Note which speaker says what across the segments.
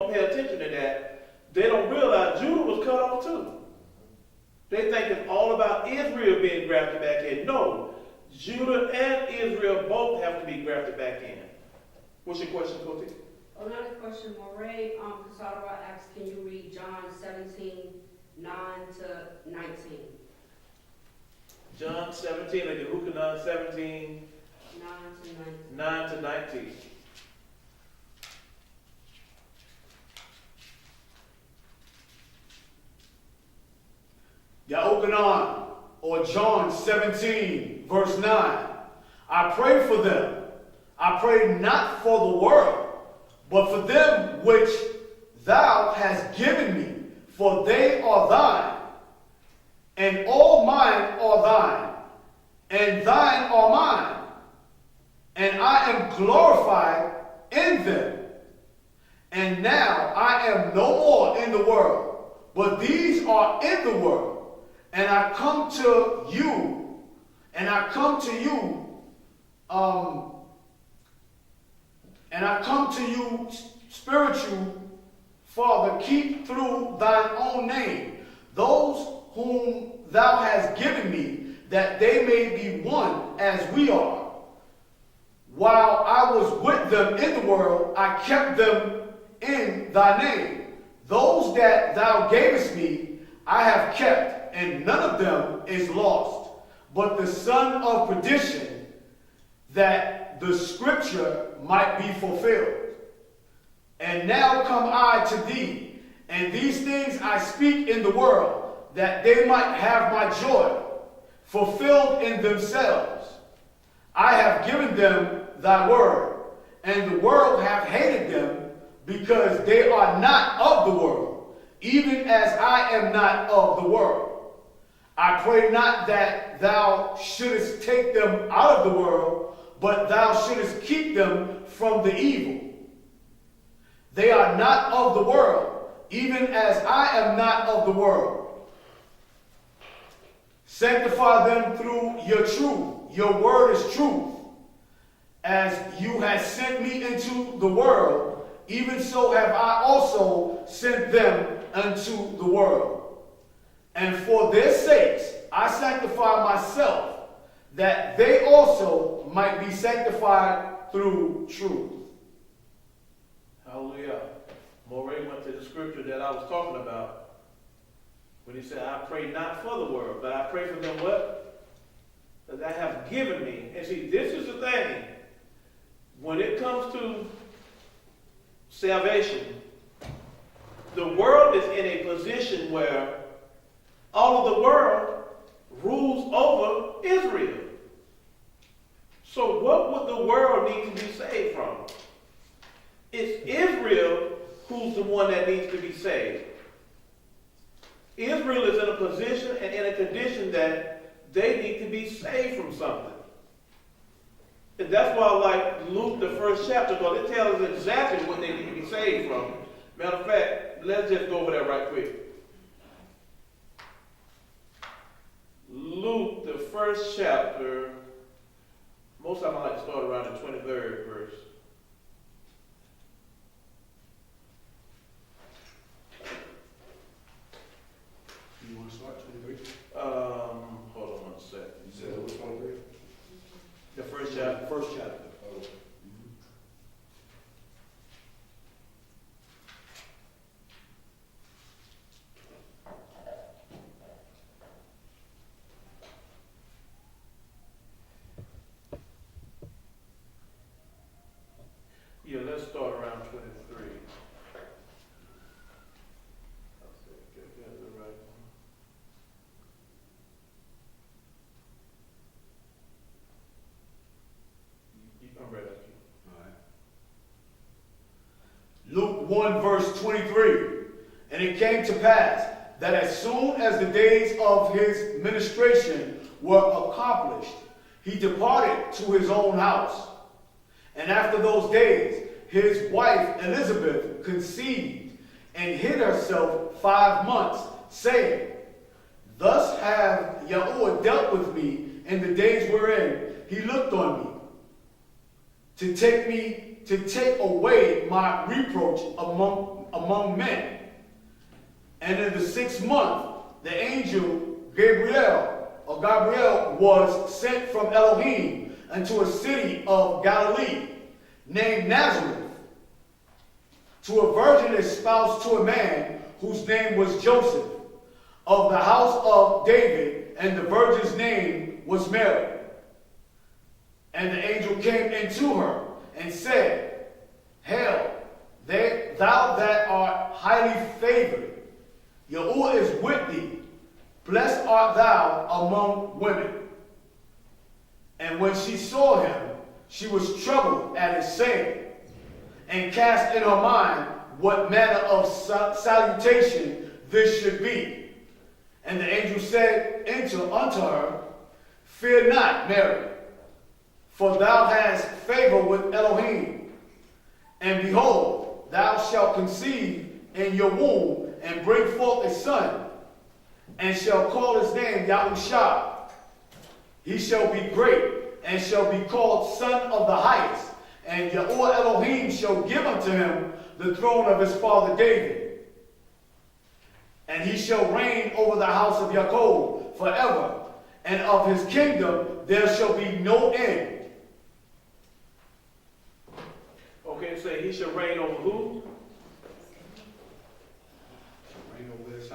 Speaker 1: don't pay attention to that, they don't realize Judah was cut off too. They think it's all about Israel being grafted back in. No, Judah and Israel both have to be grafted back in. What's your question, Koti?
Speaker 2: Another question, Moray Kasarawa asks, can you read John 17, 9 to 19?
Speaker 1: John 17, like Yahuah 17, 9 to 19.
Speaker 3: Yahuah, or John 17, verse 9. I pray for them. I pray not for the world, but for them which thou hast given me, for they are thine, and all mine are thine, and thine are mine, and I am glorified in them. And now I am no more in the world, but these are in the world. And I come to you, spiritual Father, keep through thine own name those whom thou hast given me, that they may be one as we are. While I was with them in the world, I kept them in thy name. Those that thou gavest me, I have kept, and none of them is lost, but the son of perdition, that the scripture might be fulfilled. And now come I to thee, and these things I speak in the world, that they might have my joy fulfilled in themselves. I have given them thy word, and the world hath hated them, because they are not of the world, even as I am not of the world. I pray not that thou shouldest take them out of the world, but thou shouldest keep them from the evil. They are not of the world, even as I am not of the world. Sanctify them through your truth. Your word is truth. As you have sent me into the world, even so have I also sent them unto the world. And for their sakes I sanctify myself, that they also might be sanctified through truth.
Speaker 1: Hallelujah. Moray went to the scripture that I was talking about when he said, I pray not for the world, but I pray for them what? That I have given me. And see, this is the thing. When it comes to salvation, the world is in a position where all of the world rules over Israel. So what would the world need to be saved from? It's Israel who's the one that needs to be saved. Israel is in a position and in a condition that they need to be saved from something. And that's why I like Luke, the first chapter, because it tells us exactly what they need to be saved from. Matter of fact, let's just go over there right quick. Luke, the first chapter, most of them I like to start around the 23rd verse.
Speaker 3: You want to start 23?
Speaker 1: Hold on one second.
Speaker 3: You said it was 23?
Speaker 1: The first chapter.
Speaker 3: First chapter. Oh.
Speaker 1: Yeah, let's start around 23. I'm ready.
Speaker 3: All right. Luke 1 verse 23. And it came to pass that as soon as the days of his ministration were accomplished, he departed to his own house. And after those days, his wife Elizabeth conceived and hid herself 5 months, saying, Thus have Yahuah dealt with me in the days wherein he looked on me, to take away my reproach among men. And in the 6th month, the angel Gabriel was sent from Elohim unto a city of Galilee named Nazareth, to a virgin espoused to a man whose name was Joseph, of the house of David, and the virgin's name was Mary. And the angel came into her and said, Hail, thou that art highly favored, Yahuah is with thee. Blessed art thou among women. And when she saw him, she was troubled at his saying, and cast in her mind what manner of salutation this should be. And the angel said unto her, Fear not, Mary, for thou hast favor with Elohim. And behold, thou shalt conceive in your womb, and bring forth a son, and shall call his name Yahusha. He shall be great, and shall be called Son of the Highest. And Yahuah Elohim shall give unto him the throne of his father David. And he shall reign over the house of Yaakov forever, and of his kingdom there shall be no end.
Speaker 1: Okay, so he shall reign over who?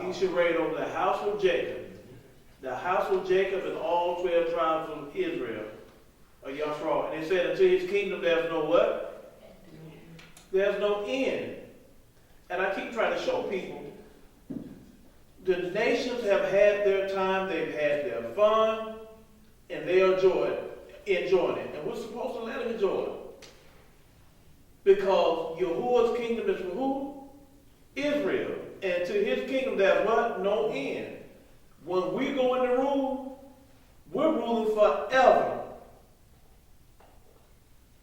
Speaker 1: He should reign over the house of Jacob. The house of Jacob and all 12 tribes of Israel, or Yashra'al. And it said, unto his kingdom there's no what? There's no end. And I keep trying to show people, the nations have had their time, they've had their fun, and they are enjoying it. And we're supposed to let them enjoy it. Because Yahuah's kingdom is for who? Israel. And to his kingdom there's what? No end. When we go in the rule, we're ruling forever.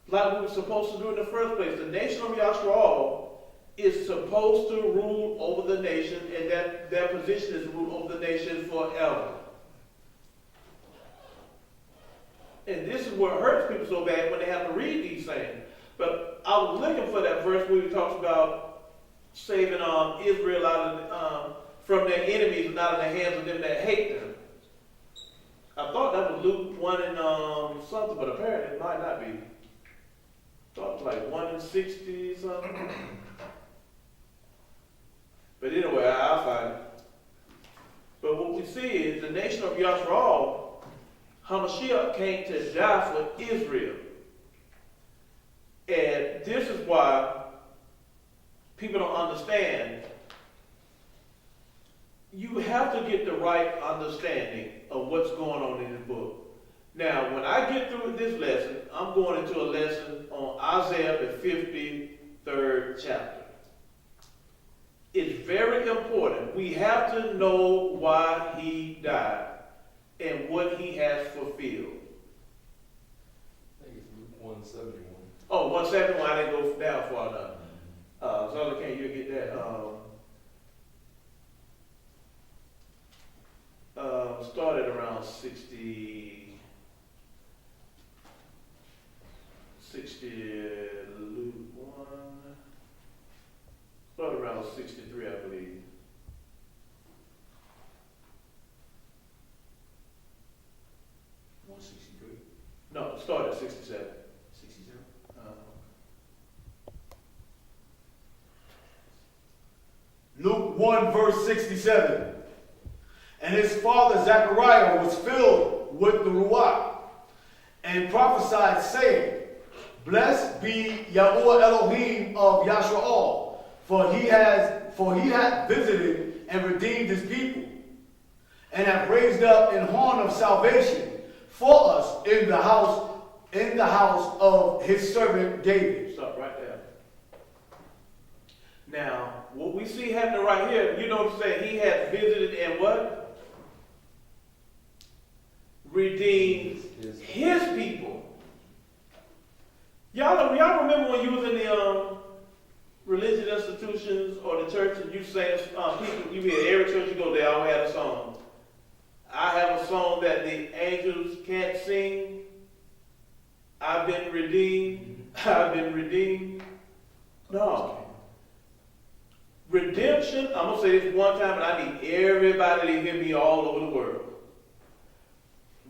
Speaker 1: Like we were supposed to do in the first place. The nation of Yashra'al is supposed to rule over the nation, and that their position is to rule over the nation forever. And this is what hurts people so bad when they have to read these things. But I was looking for that verse where he talks about saving Israel out from their enemies and out of the hands of them that hate them. I thought that was Luke 1 and something, but apparently it might not be. I thought it was like 1 and 60 something. But anyway, I'll find it. But what we see is the nation of Yashra'al, Mashiyach came to die for Israel. And this is why people don't understand. You have to get the right understanding of what's going on in this book. Now, when I get through with this lesson, I'm going into a lesson on Isaiah, the 53rd chapter. It's very important. We have to know why he died and what he has fulfilled.
Speaker 4: I think it's Luke 171.
Speaker 1: Oh, 171, I didn't go down far enough. So can you get that? Started around 60, Luke 1. Started around 63, I believe. No, it started at 67.
Speaker 4: 67?
Speaker 3: Luke 1 verse 67. And his father Zechariah was filled with the Ruach, and prophesied, saying, Blessed be Yahuah Elohim of Yashra'al, for he hath visited and redeemed his people, and hath raised up an horn of salvation for us in the house of his servant David.
Speaker 1: Stop right there. Now, what we see happening right here, you notice that he has visited and what? Redeemed his people. Y'all remember when you was in the religious institutions or the church and you sang people, you hear every church you go, they all had a song. I have a song that the angels can't sing. I've been redeemed. I've been redeemed. No. Redemption, I'm going to say this one time, and I need everybody to hear me all over the world.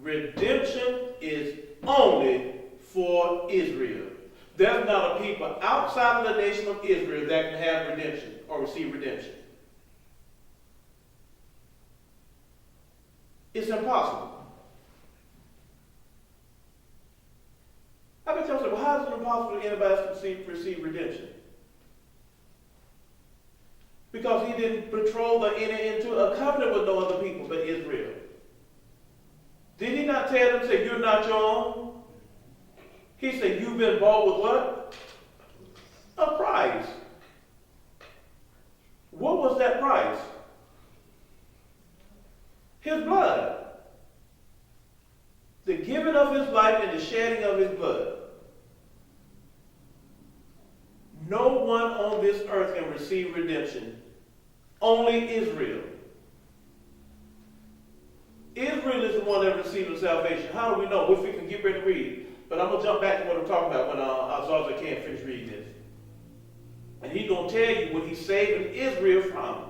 Speaker 1: Redemption is only for Israel. There's not a people outside of the nation of Israel that can have redemption or receive redemption. It's impossible. I've been telling you, well, how is it impossible for anybody to receive redemption? Because he didn't betroth or enter into a covenant with no other people but Israel. Did he not tell them, say, you're not your own? He said, you've been bought with what? A price. What was that price? His blood. The giving of his life and the shedding of his blood. No one on this earth can receive redemption. Only Israel. Israel is the one that received salvation. How do we know? If we can get ready to read. But I'm going to jump back to what I'm talking about when Azazel can't finish reading this. And he's going to tell you what he's saving Israel from.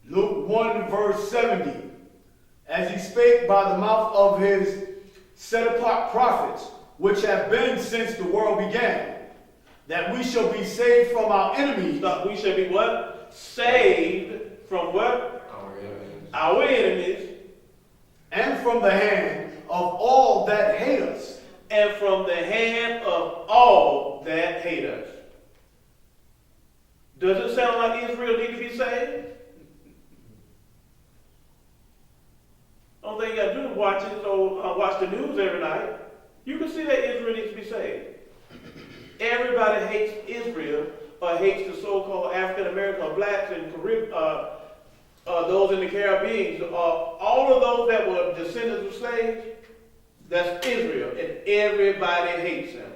Speaker 3: Luke 1 verse 70. As he spake by the mouth of his set-apart prophets, which have been since the world began, that we shall be saved from our enemies.
Speaker 1: We shall be what? Saved from what?
Speaker 4: Our enemies.
Speaker 1: Our enemies.
Speaker 3: And from the hand of all that hate us.
Speaker 1: And from the hand of all that hate us. Does it sound like Israel need to be saved? Only thing you got to do is watch the news every night. You can see that Israel needs to be saved. Everybody hates Israel or hates the so-called African American or blacks and those in the Caribbean. All of those that were descendants of slaves, that's Israel, and everybody hates them.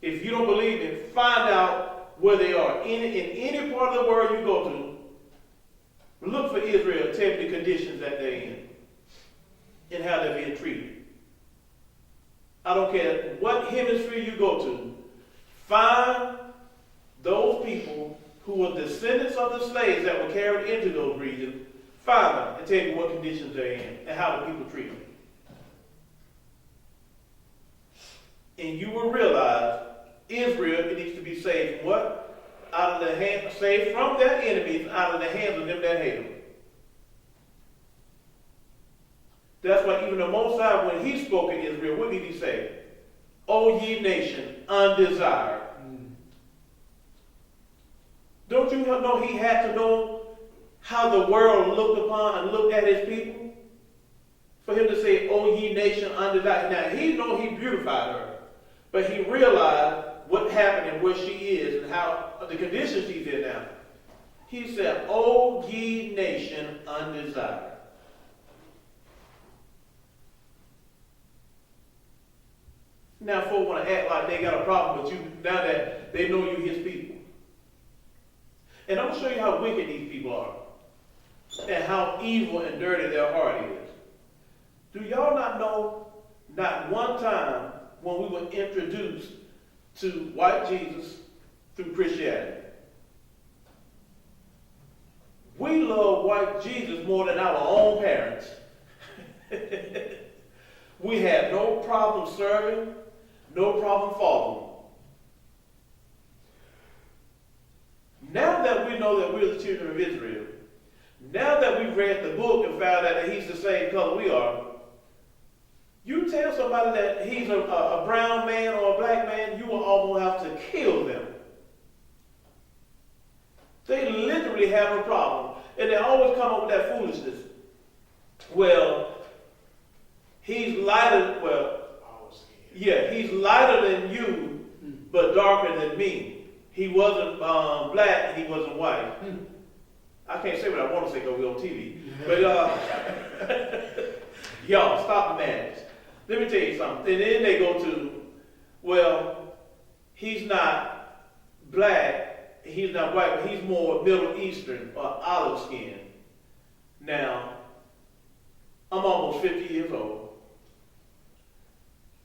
Speaker 1: If you don't believe me, find out where they are. In any part of the world you go to, look for Israel, tell you the conditions that they're in and how they're being treated. I don't care what hemisphere you go to, find those people who were descendants of the slaves that were carried into those regions, find them and tell you what conditions they're in and how the people treat them. And you will realize Israel needs to be saved from what? Out of the hand, saved from their enemies, out of the hands of them that hate them. That's why even the Most High, when he spoke in Israel, what did he say? O ye nation, undesired. Don't you know he had to know how the world looked upon and looked at his people? For him to say, O ye nation, undesired. Now, he know he beautified her. But he realized what happened and where she is and how the conditions she's in now. He said, O ye nation, undesired. Now folks want to act like they got a problem with you now that they know you his people. And I'm going to show you how wicked these people are. And how evil and dirty their heart is. Do y'all not know, not one time when we were introduced to white Jesus through Christianity, we love white Jesus more than our own parents. We had no problem serving, no problem following. Now that we know that we're the children of Israel, now that we've read the book and found out that he's the same color we are, you tell somebody that he's a brown man or a black man, you will almost have to kill them. They literally have a problem. And they always come up with that foolishness. Well, he's lighter, he's lighter than you, but darker than me. He wasn't black, he wasn't white. I can't say what I want to say because we're on TV. But y'all, stop the madness. Let me tell you something. And then they go to, well, he's not black, he's not white, but he's more Middle Eastern or olive skin. Now, I'm almost 50 years old.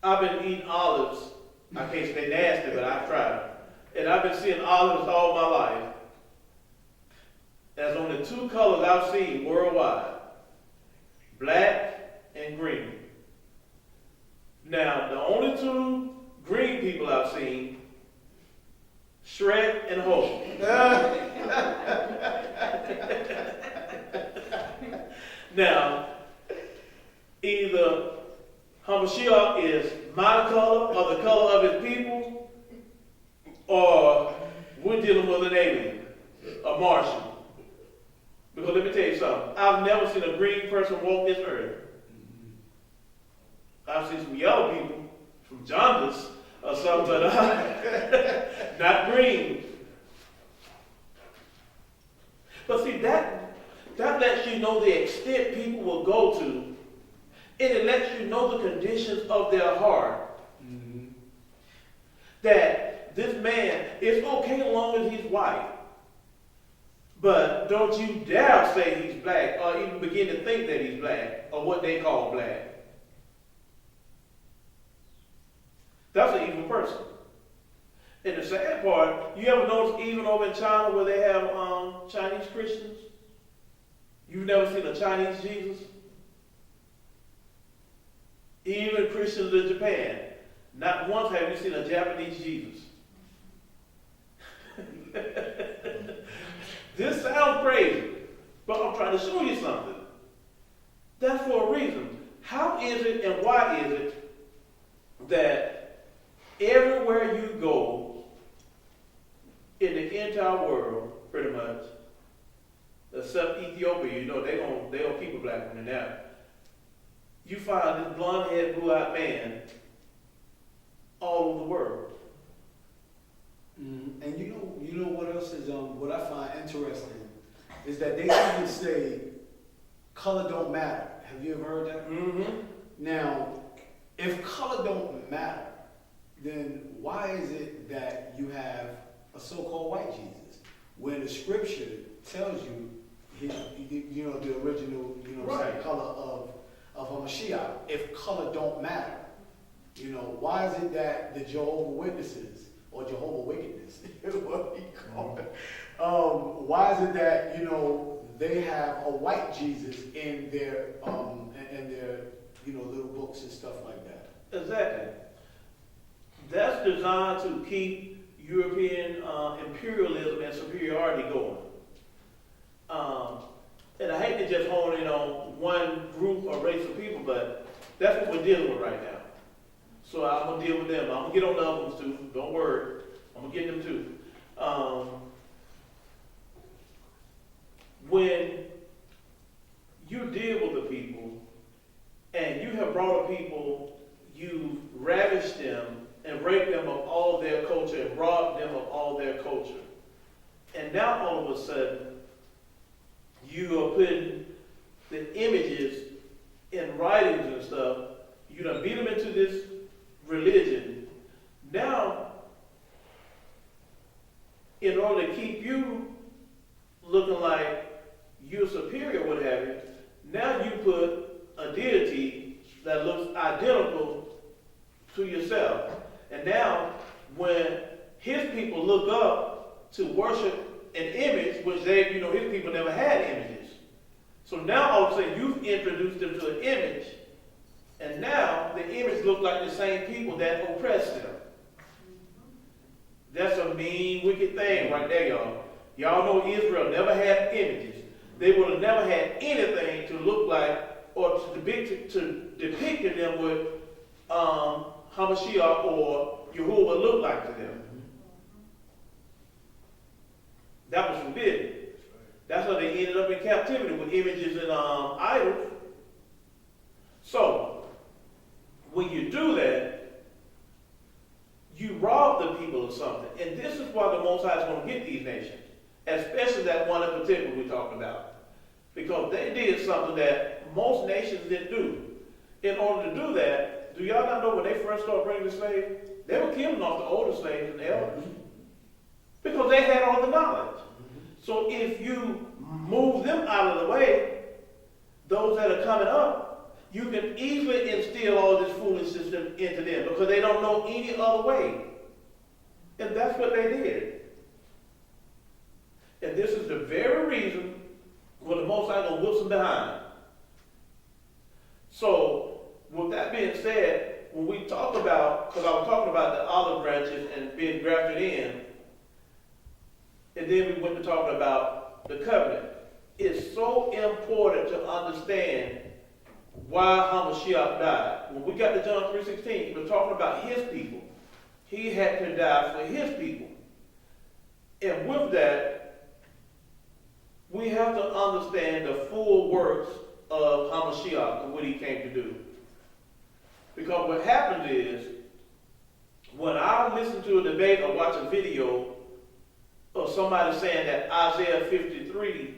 Speaker 1: I've been eating olives. I can't say nasty, but I've tried. and I've been seeing olives all my life. There's only two colors I've seen worldwide, black and green. Now, the only two green people I've seen, Shrek and Hope. Now, either Mashiyach is my color or the color of his people, or we're dealing with an alien, a Martian. Because let me tell you something, I've never seen a green person walk this earth. I've seen some yellow people from Jaundice or something, but not green. But see, that lets you know the extent people will go to, and it lets you know the conditions of their heart. Mm-hmm. That this man, it's okay as long as he's white, but don't you dare say he's black or even begin to think that he's black or what they call black. That's an evil person. And the sad part, you ever notice even over in China where they have Chinese Christians? You've never seen a Chinese Jesus? Even Christians in Japan, not once have you seen a Japanese Jesus. This sounds crazy, but I'm trying to show you something. That's for a reason. How is it and why is it that everywhere you go in the entire world, pretty much, except Ethiopia, you know, they don't keep a black woman there. You find this blonde-haired, blue-eyed man all over the world.
Speaker 3: Mm-hmm. And you know what else is what I find interesting is that they even say color don't matter. Have you ever heard that?
Speaker 1: Mm-hmm.
Speaker 3: Now, if color don't matter, then why is it that you have a so-called white Jesus when the scripture tells you, the original,
Speaker 1: right,
Speaker 3: color of a Mashiyach? If color don't matter, why is it that the Jehovah Witnesses or Jehovah Wickedness, what we call it, why is it that they have a white Jesus in their little books and stuff like that?
Speaker 1: Exactly. That's designed to keep European imperialism and superiority going. And I hate to just hone in on one group or race of people, but that's what we're dealing with right now. So I'm going to deal with them. I'm going to get on the other ones too. Don't worry. I'm going to get them too. When you deal with the people and you have brought a people, you ravished them and raped them of all their culture and robbed them of all their culture. And now all of a sudden, you are putting the images in writings and stuff. You done beat them into this religion. Now, in order to keep you looking like you're superior, what have you, now you put a deity that looks identical to yourself. And now, when his people look up to worship an image, which his people never had images. So now all of a sudden you've introduced them to an image, and now the image looks like the same people that oppressed them. That's a mean, wicked thing right there, y'all. Y'all know Israel never had images. They would have never had anything to look like or to depict them what Mashiyach or Yahuah looked like to them. That was forbidden. That's how they ended up in captivity with images and idols. So, when you do that, you rob the people of something. And this is why the Most High is going to get these nations, especially that one in particular we talked about. Because they did something that most nations didn't do. In order to do that, do y'all not know when they first started bringing the slaves, they were killing off the older slaves and the elders. Because they had all the knowledge. So if you move them out of the way, those that are coming up, you can easily instill all this foolishness into them because they don't know any other way. And that's what they did. And this is the very reason why the Most High gonna whip them behind. So, with that being said, when we talk about, because I was talking about the olive branches and being grafted in, and then we went to talking about the covenant. It's so important to understand why Mashiyach died. When we got to John 3:16, we're talking about his people. He had to die for his people. And with that, we have to understand the full works of Mashiyach and what he came to do. Because what happens is, when I listen to a debate or watch a video of somebody saying that Isaiah 53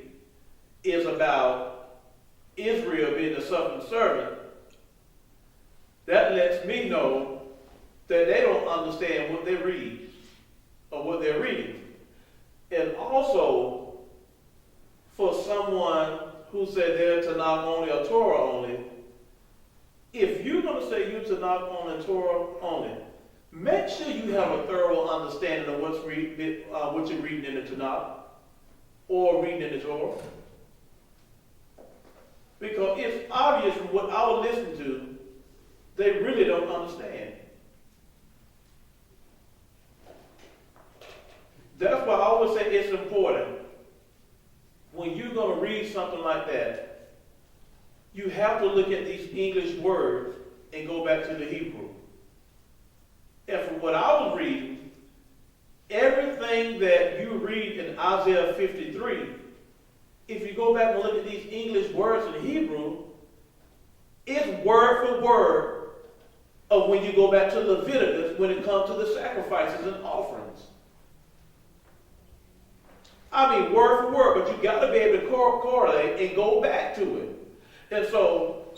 Speaker 1: is about Israel being the suffering servant, that lets me know that they don't understand what they read or what they're reading. And also, for someone who said they're Tanak only or Torah only, if you're going to say you're Tanak only and Torah only, make sure you have a thorough understanding of what you're reading in the Tanak or reading in the Torah. Because it's obvious from what I was listening to, they really don't understand. That's why I always say it's important. When you're going to read something like that, you have to look at these English words and go back to the Hebrew. And from what I was reading, everything that you read in Isaiah 53, if you go back and look at these English words in Hebrew, it's word for word of when you go back to Leviticus when it comes to the sacrifices and offerings. I mean, word for word, but you got to be able to correlate and go back to it. And so,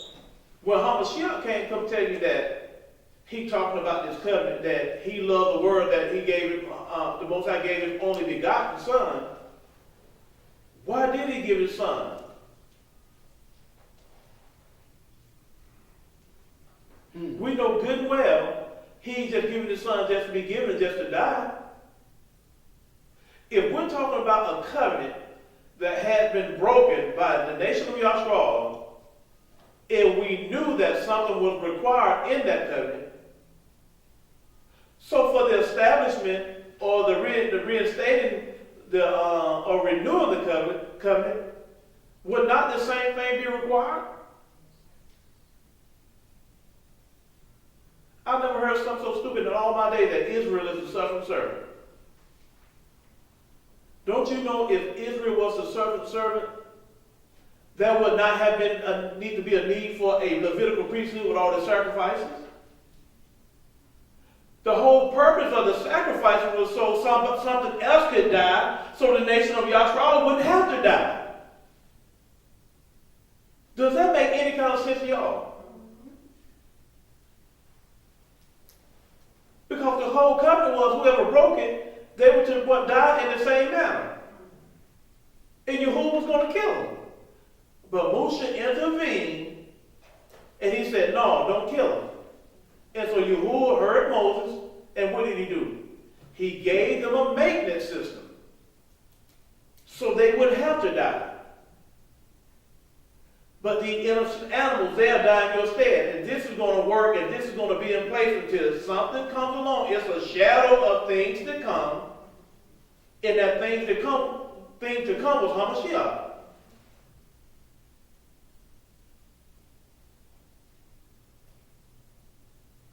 Speaker 1: when Mashiyach can't come tell you that he talking about this covenant, that he loved the word that he gave him, the Most High gave his only begotten son, why did he give his son? We know good and well he ain't just giving his son just to be given, just to die. If we're talking about a covenant that had been broken by the nation of Yashra'al, and we knew that something was required in that covenant, so for the establishment or the reinstating or renewing the covenant, would not the same thing be required? I've never heard something so stupid in all my days that Israel is the suffering servant. Don't you know if Israel was the suffering servant, there would not have been need to be a need for a Levitical priesthood with all the sacrifices? The whole purpose of the sacrifice was so something else could die, so the nation of Yashra'al wouldn't have to die. Does that make any kind of sense to y'all? Because the whole covenant was whoever broke it, they were to die in the same manner. And Yahuah was going to kill them. But Moshe intervened, and he said, no, don't kill him. And so Yahuah heard Moses, and what did he do? He gave them a maintenance system so they wouldn't have to die. But the innocent animals, they'll die in your stead. And this is going to work, and this is going to be in place until something comes along. It's a shadow of things to come. And that thing to come was Mashiyach.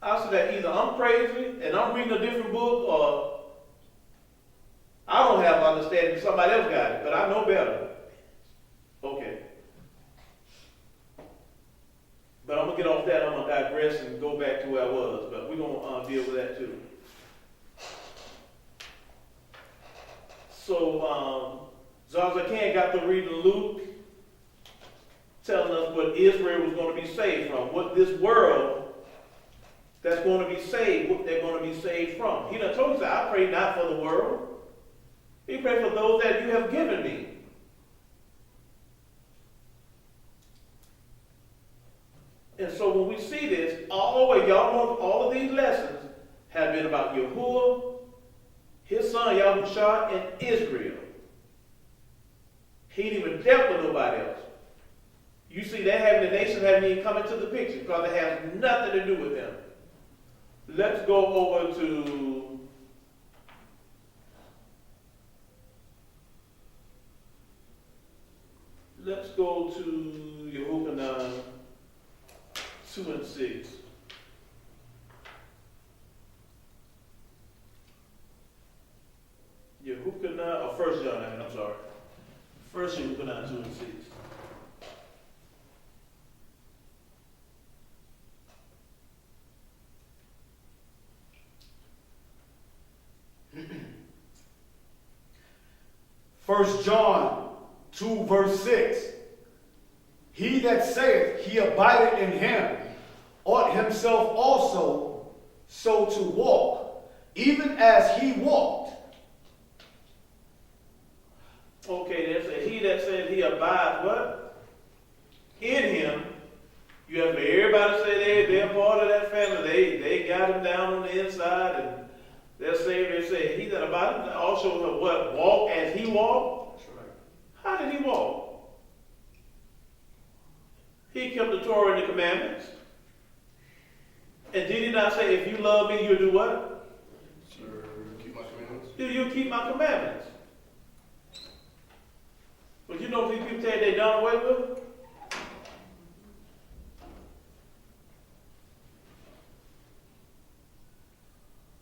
Speaker 1: I said that either I'm crazy and I'm reading a different book, or I don't have understanding, somebody else got it, but I know better. Okay. But I'm going to get off that. I'm going to digress and go back to where I was. But we're going to deal with that too. So, Zazakan got to read Luke, telling us what Israel was going to be saved from. What this world that's going to be saved, what they're going to be saved from. He done told us, I pray not for the world. He prayed for those that you have given me. And so when we see this, all the way, y'all know all of these lessons have been about Yahuah his son Yahusha and Israel. He didn't even dealt with nobody else. You see, that having the nation haven't even come into the picture because it has nothing to do with them. Let's go over to Yahuah 2 and 6. Yahuah, or 1 John, I'm sorry. 1 Yahuah 2 and 6.
Speaker 3: First John 2 verse 6. He that saith he abideth in him ought himself also so to walk, even as he walked.
Speaker 1: Okay, there's a he that said he abides what? In him. You have everybody say they're part of that family. They got him down on the inside and they're saved. They say he that abides also what? Walk as he walked?
Speaker 4: That's right.
Speaker 1: How did he walk? He kept the Torah and the commandments. And did he not say, if you love me, you'll do what?
Speaker 4: Sir, keep my commandments.
Speaker 1: You'll keep my commandments. But you know these people say they done away with?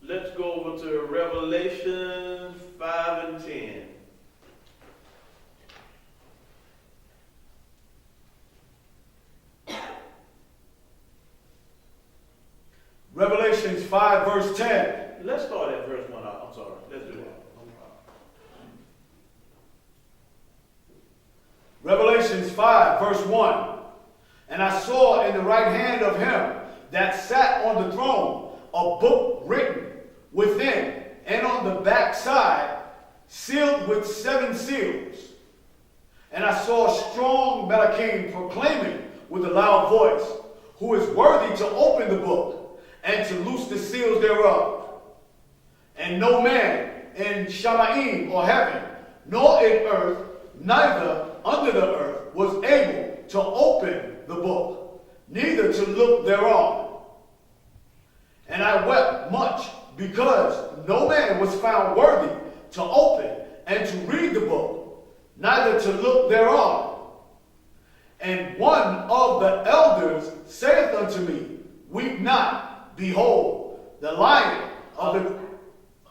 Speaker 1: Let's go over to Revelation 5 and 10.
Speaker 3: Revelations 5 verse 10.
Speaker 1: Let's start at verse 1. I'm sorry. Let's do it.
Speaker 3: Revelations 5 verse 1. And I saw in the right hand of him that sat on the throne a book written within and on the back side, sealed with 7 seals. And I saw a strong Malachim proclaiming with a loud voice, who is worthy to open the book and to loose the seals thereof. And no man in Shamayim or heaven, nor in earth, neither under the earth, was able to open the book, neither to look thereon. And I wept much, because no man was found worthy to open and to read the book, neither to look thereon. And one of the elders saith unto me, weep not. Behold, the lion of the...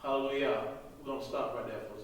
Speaker 1: Hallelujah. We're going to stop right there for